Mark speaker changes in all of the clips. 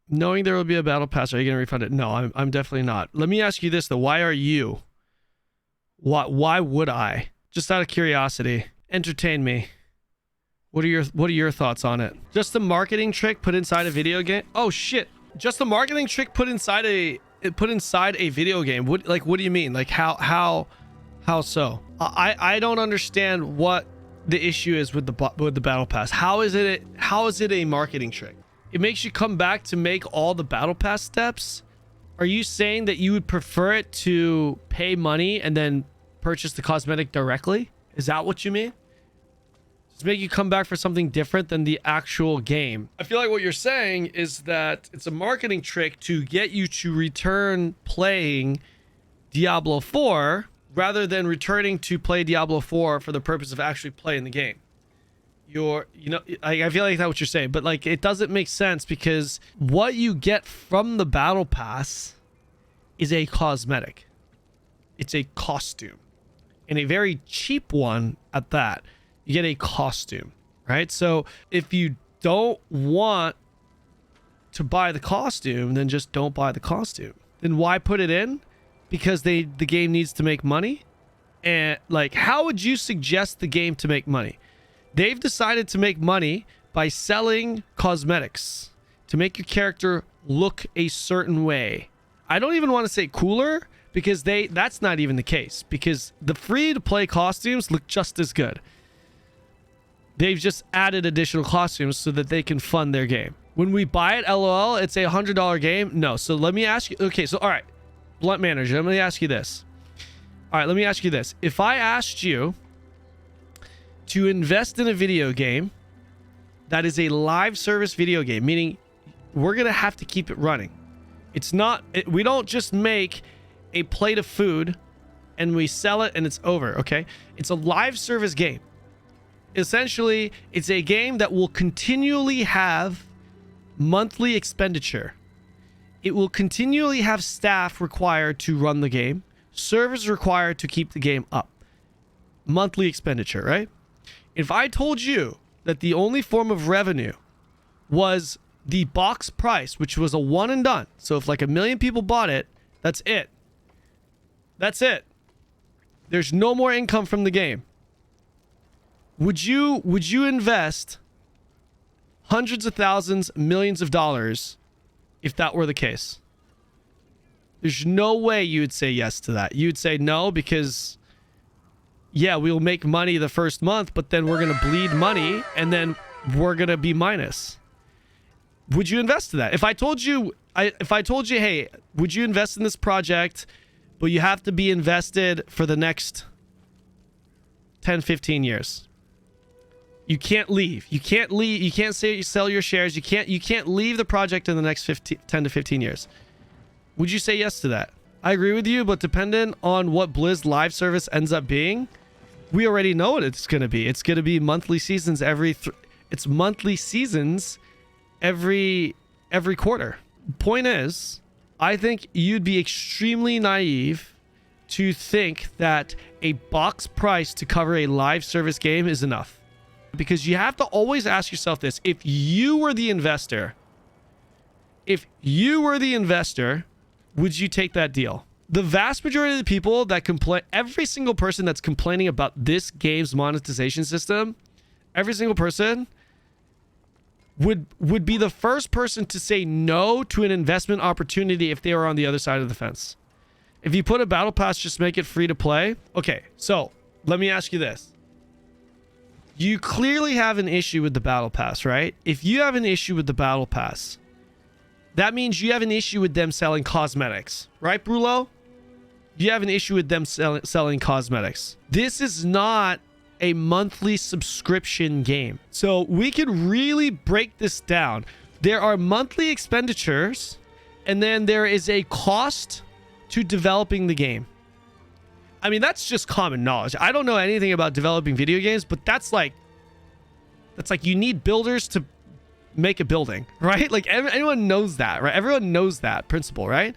Speaker 1: Knowing there will be a battle pass, are you going to refund it? No, I'm definitely not. Let me ask you this though. Why are you? Why would I? Just out of curiosity. Entertain me. What are your thoughts on it? Just a marketing trick put inside a video game? Oh shit. Just a marketing trick put inside a video game. What do you mean? Like how so? I don't understand what the issue is with the battle pass. How is it a marketing trick? It makes you come back to make all the battle pass steps. Are you saying that you would prefer it to pay money and then purchase the cosmetic directly? Is that what you mean? Does it make you come back for something different than the actual game? I feel like what you're saying is that it's a marketing trick to get you to return playing Diablo 4 rather than returning to play Diablo 4 for the purpose of actually playing the game. I feel like that's what you're saying, but like it doesn't make sense because what you get from the battle pass is a cosmetic. It's a costume, and a very cheap one at that. You get a costume, right? So if you don't want to buy the costume, then just don't buy the costume. Then why put it in? Because the game needs to make money. And like, how would you suggest the game to make money? They've decided to make money by selling cosmetics to make your character look a certain way. I don't even want to say cooler because that's not even the case, because the free to play costumes look just as good. They've just added additional costumes so that they can fund their game. When we buy it, LOL, it's a $100 game. No. So let me ask you. Okay. So, all right. Blunt manager, let me ask you this. All right. Let me ask you this. If I asked you to invest in a video game that is a live service video game, meaning we're going to have to keep it running. It's not, we don't just make a plate of food and we sell it and it's over. Okay. It's a live service game. Essentially, it's a game that will continually have monthly expenditure. It will continually have staff required to run the game, servers required to keep the game up. Monthly expenditure, right? If I told you that the only form of revenue was the box price, which was a one and done. So if like 1 million people bought it, that's it. That's it. There's no more income from the game. Would you invest hundreds of thousands, millions of dollars if that were the case? There's no way you would say yes to that. You would say no because, yeah, we'll make money the first month, but then we're going to bleed money and then we're going to be minus. Would you invest in that? If I told you, hey, would you invest in this project, but you have to be invested for the next 10, 15 years? You can't leave. You can't leave. You can't say you sell your shares. You can't leave the project in the next 10 to 15 years. Would you say yes to that? I agree with you, but dependent on what Blizz live service ends up being, we already know what it's going to be. It's going to be monthly seasons it's monthly seasons every quarter. Point is, I think you'd be extremely naive to think that a box price to cover a live service game is enough. Because you have to always ask yourself this. If you were the investor, would you take that deal? The vast majority of the people that complain, every single person that's complaining about this game's monetization system, every single person would be the first person to say no to an investment opportunity if they were on the other side of the fence. If you put a battle pass, just make it free to play. Okay, so let me ask you this. You clearly have an issue with the battle pass, right? If you have an issue with the battle pass, that means you have an issue with them selling cosmetics, right, Brulo? You have an issue with them selling cosmetics. This is not a monthly subscription game. So we could really break this down. There are monthly expenditures, and then there is a cost to developing the game. I mean, that's just common knowledge. I don't know anything about developing video games, but that's like you need builders to make a building, right? Like anyone knows that, right? Everyone knows that principle, right?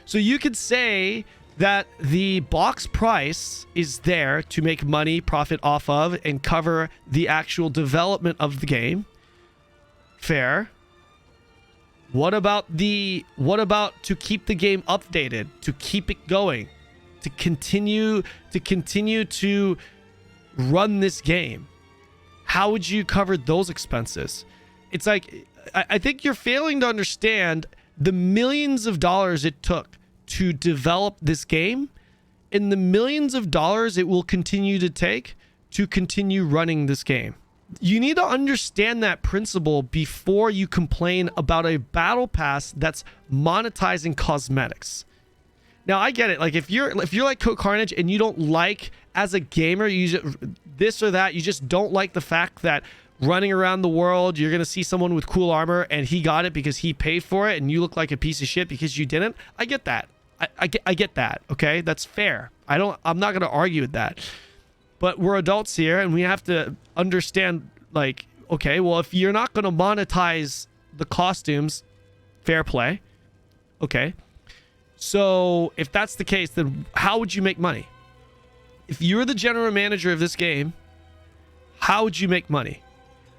Speaker 1: So you could say that the box price is there to make money, profit off of, and cover the actual development of the game. Fair. What about to keep the game updated, to keep it going, to continue to run this game? How would you cover those expenses? It's like, I think you're failing to understand the millions of dollars it took to develop this game and the millions of dollars it will continue to take to continue running this game. You need to understand that principle before you complain about a battle pass that's monetizing cosmetics. Now, I get it. Like, if you're like Coke Carnage and you don't like, as a gamer, this or that, you just don't like the fact that running around the world, you're going to see someone with cool armor and he got it because he paid for it and you look like a piece of shit because you didn't. I get that. I get that. Okay. That's fair. I'm not going to argue with that, but we're adults here and we have to understand, like, okay, well, if you're not going to monetize the costumes, fair play. Okay. So if that's the case, then how would you make money? If you're the general manager of this game, how would you make money?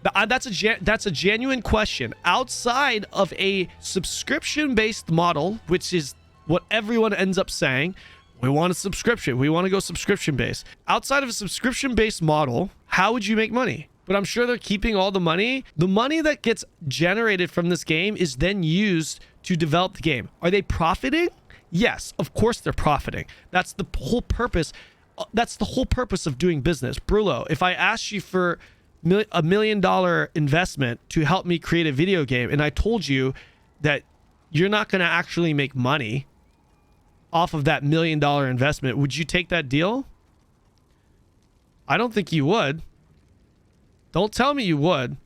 Speaker 1: That's a genuine question. Outside of a subscription-based model, which is what everyone ends up saying, we want a subscription. We want to go subscription-based. Outside of a subscription-based model, how would you make money? But I'm sure they're keeping all the money. The money that gets generated from this game is then used to develop the game. Are they profiting? Yes, of course they're profiting. That's the whole purpose. That's the whole purpose of doing business. Brulo, if I asked you for $1 million investment to help me create a video game and I told you that you're not going to actually make money off of that $1 million investment, would you take that deal? I don't think you would. Don't tell me you would.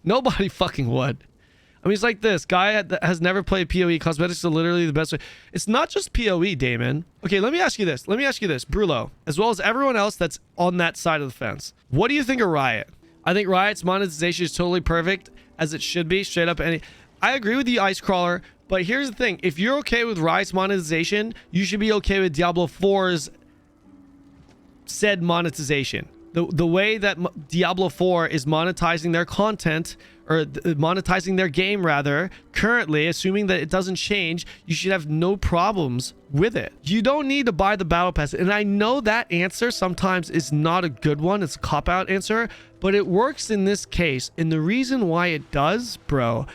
Speaker 1: Nobody fucking would. I mean, it's like this guy that has never played PoE. Cosmetics are literally the best way. It's not just PoE, Damon. Okay, let me ask you this, Brulo, as well as everyone else that's on that side of the fence. What do you think of Riot? I think Riot's monetization is totally perfect, as it should be, straight up. I agree with you, Ice Crawler, but here's the thing. If you're okay with Riot's monetization, you should be okay with Diablo 4's said monetization. The way that Diablo 4 is monetizing their content, or monetizing their game rather, currently, assuming that it doesn't change, you should have no problems with it. You don't need to buy the battle pass. And I know that answer sometimes is not a good one. It's a cop-out answer, but it works in this case. And the reason why it does, bro,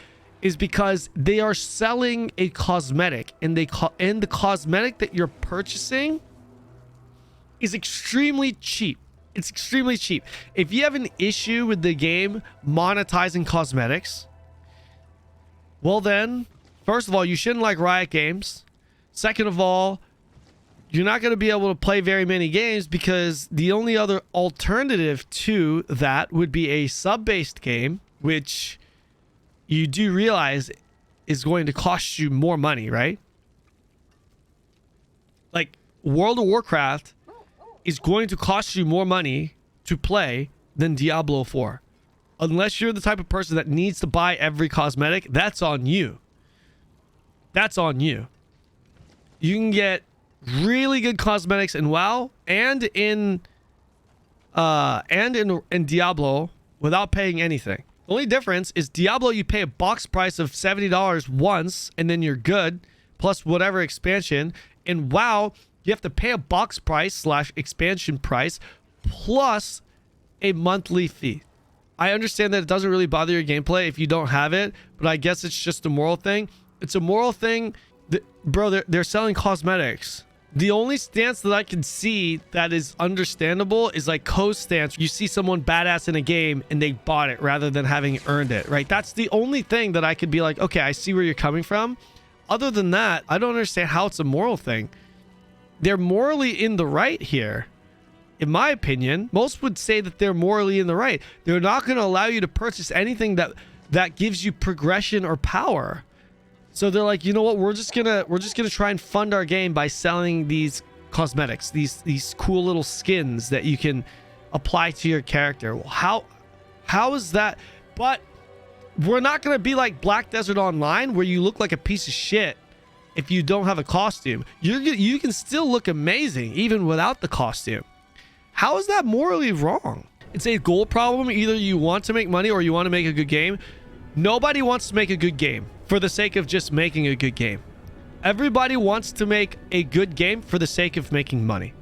Speaker 1: is because they are selling a cosmetic, and the cosmetic that you're purchasing is extremely cheap. It's extremely cheap. If you have an issue with the game monetizing cosmetics, well then, first of all, you shouldn't like Riot Games. Second of all, you're not going to be able to play very many games because the only other alternative to that would be a sub-based game, which you do realize is going to cost you more money, right? Like World of Warcraft is going to cost you more money to play than Diablo 4. Unless you're the type of person that needs to buy every cosmetic, that's on you. That's on you. You can get really good cosmetics in WoW and in Diablo without paying anything. The only difference is Diablo, you pay a box price of $70 once and then you're good, plus whatever expansion. In WoW, you have to pay a box price / expansion price plus a monthly fee. I understand that it doesn't really bother your gameplay if you don't have it, but I guess it's just a moral thing. It's a moral thing. Bro, they're selling cosmetics. The only stance that I can see that is understandable is like Co's stance. You see someone badass in a game and they bought it rather than having earned it, right? That's the only thing that I could be like, okay, I see where you're coming from. Other than that, I don't understand how it's a moral thing. They're morally in the right here. In my opinion, most would say that they're morally in the right. They're not going to allow you to purchase anything that gives you progression or power. So they're like, you know what? We're just gonna try and fund our game by selling these cosmetics, these cool little skins that you can apply to your character. Well, how is that? But we're not gonna be like Black Desert Online, where you look like a piece of shit if you don't have a costume. You can still look amazing even without the costume. How is that morally wrong? It's a goal problem. Either you want to make money or you want to make a good game. Nobody wants to make a good game for the sake of just making a good game. Everybody wants to make a good game for the sake of making money.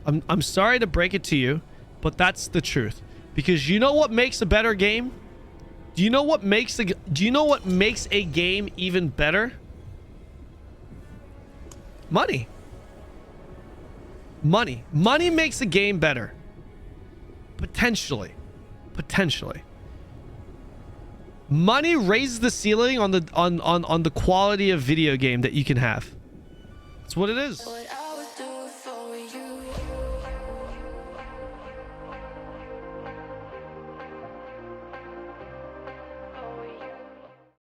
Speaker 1: I'm sorry to break it to you, but that's the truth. Because you know what makes a better game? Do you know what makes a game even better? Money. Money. Money makes a game better. Potentially. Potentially. Money raises the ceiling on the quality of video game that you can have. That's what it is.